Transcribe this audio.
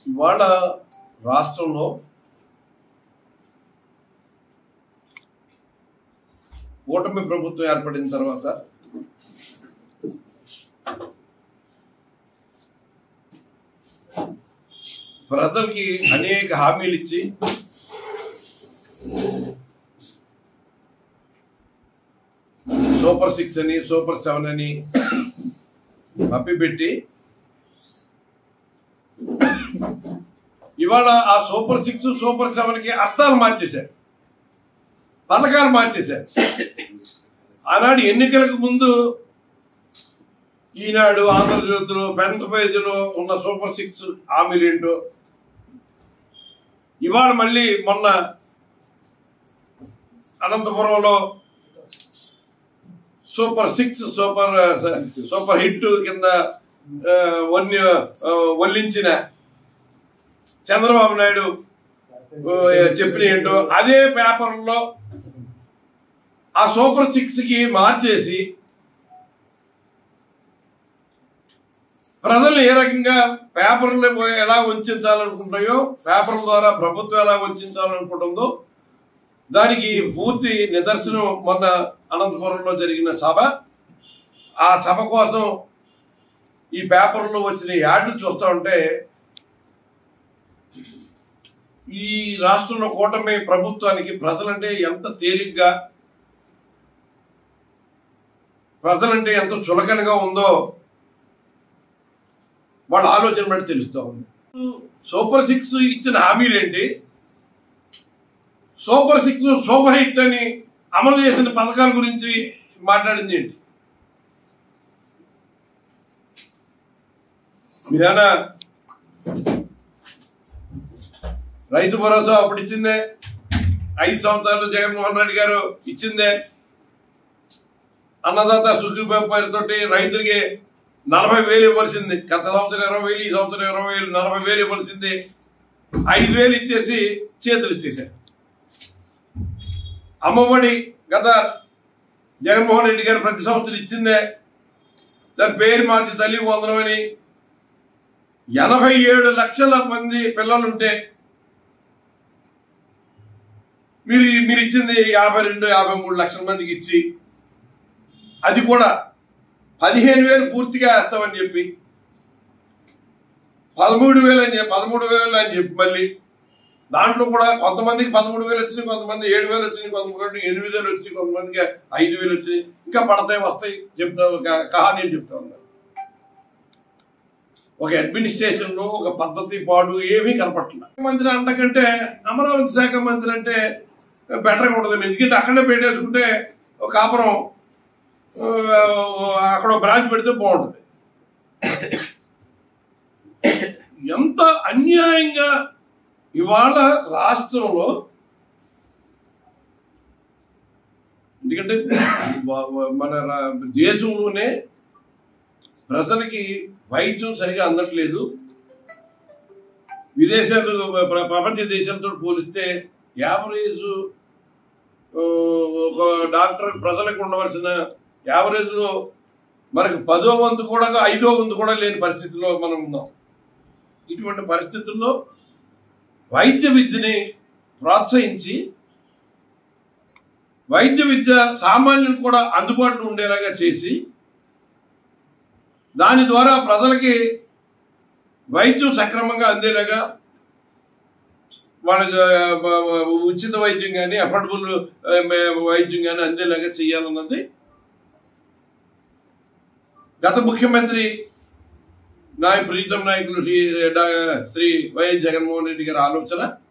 ఇవాళ రాష్ట్రంలో కూటమి ప్రభుత్వం ఏర్పడిన తర్వాత ప్రజలకి అనేక హామీలు ఇచ్చి సూపర్ 6 అని సూపర్ 7 అని మప్పిపెట్టి ఇవాళ ఆ సూపర్ 6 సూపర్ 7కి అర్థాలు మార్చేశారు, పథకాలు మార్చేశారు. ఆనాడు ఎన్నికలకు ముందు ఈనాడు ఆంధ్రజ్యోతిలో పెద్ద పేజీలో ఉన్న సూపర్ 6 హామీలు ఏంటో ఇవాళ మళ్ళీ మొన్న అనంతపురంలో సూపర్ 6 సూపర్ హిట్ కింద వల్లించిన చంద్రబాబు నాయుడు చెప్పిన ఏంటో అదే పేపర్లో ఆ సూపర్ 6కి మార్చేసి ప్రజలు ఏ రకంగా పేపర్లు ఎలా వంచాలనుకుంటాయో, పేపర్ల ద్వారా ప్రభుత్వం ఎలా వంచాలనుకుంటుందో దానికి పూర్తి నిదర్శనం మొన్న అనంతపురంలో జరిగిన సభ. ఆ సభ కోసం ఈ పేపర్లో వచ్చిన యాడ్లు చూస్తూ ఉంటే ఈ రాష్ట్రంలో కూటమి ప్రభుత్వానికి ప్రజలంటే ఎంత తేలిగ్గా, ప్రజలంటే ఎంత చులకనగా ఉందో వాళ్ళ ఆలోచన బట్టి తెలుస్తూ ఉంది. సూపర్ 6 ఇచ్చిన హామీలేంటి, సూపర్ 6 సూపర్ హిట్ అని అమలు చేసిన పథకాల గురించి మాట్లాడింది ఏంటి? మీరేనా రైతు భరోసా అప్పుడు ఇచ్చిందే, 5 సంవత్సరాలు జగన్మోహన్ రెడ్డి గారు ఇచ్చిందే. అన్నదాత సుఖీబాబు పేరుతోటి రైతులకి 40,000 ఇవ్వాల్సింది, గత సంవత్సరం 20,000, ఈ సంవత్సరం 20,000, 40,000 ఇవ్వాల్సింది 5,000 ఇచ్చేసి చేతులు ఇచ్చేసారు. అమ్మఒడి గత జగన్మోహన్ రెడ్డి గారు ప్రతి సంవత్సరం ఇచ్చిందే, దాని పేరు మార్చి తల్లి వందనమని 87 లక్షల మంది పిల్లలుంటే మీరు ఇచ్చింది 52-53 లక్షల మందికి ఇచ్చి, అది కూడా 15,000 పూర్తిగా వేస్తామని చెప్పి 13,000 అని చెప్పి మళ్ళీ దాంట్లో కూడా కొంతమందికి 13,000 వచ్చినాయి, కొంతమంది 7,000 వచ్చినాయి, కొంతమంది 8,000 వచ్చినాయి, కొంతమందికి 5,000 వచ్చినాయి, ఇంకా పడతాయి వస్తాయి చెప్తా కహానీలు చెప్తా ఉన్నారు. ఒక అడ్మినిస్ట్రేషన్ లో ఒక పద్ధతి పాడు ఏమీ కనపట్ల. మంత్రి అంటకంటే అమరావతి శాఖ మంత్రి అంటే బెటర్గా ఉండదు. ఎందుకంటే అక్కడే పెట్టేసుకుంటే ఒక కాపురం అక్కడ బ్రాంచ్ పెడితే బాగుంటుంది. ఎంత అన్యాయంగా ఇవాళ రాష్ట్రంలో, ఎందుకంటే మన దేశంలోనే ప్రజలకి వైద్యం సరిగా అందట్లేదు. విదేశాలు ప్రపంచ దేశాలతో పోలిస్తే యావరేజ్ ఒక డాక్టర్ ప్రజలకు ఉండవలసిన యావరేజ్ లో మనకు 10వ వంతు కూడా 5వ వంతు కూడా లేని పరిస్థితుల్లో మనం ఉన్నాం. ఇటువంటి పరిస్థితుల్లో వైద్య విద్యని ప్రోత్సహించి వైద్య విద్య సామాన్యులకు కూడా అందుబాటులో ఉండేలాగా చేసి దాని ద్వారా ప్రజలకి వైద్యం సక్రమంగా అందేలాగా, వాళ్ళకి ఉచిత వైద్యం కానీ అఫోర్డబుల్ వైద్యం కానీ అందేలాగా చేయాలన్నది గత ముఖ్యమంత్రి ప్రీతం నాయకులు శ్రీ వైఎస్ జగన్మోహన్ రెడ్డి గారి ఆలోచన.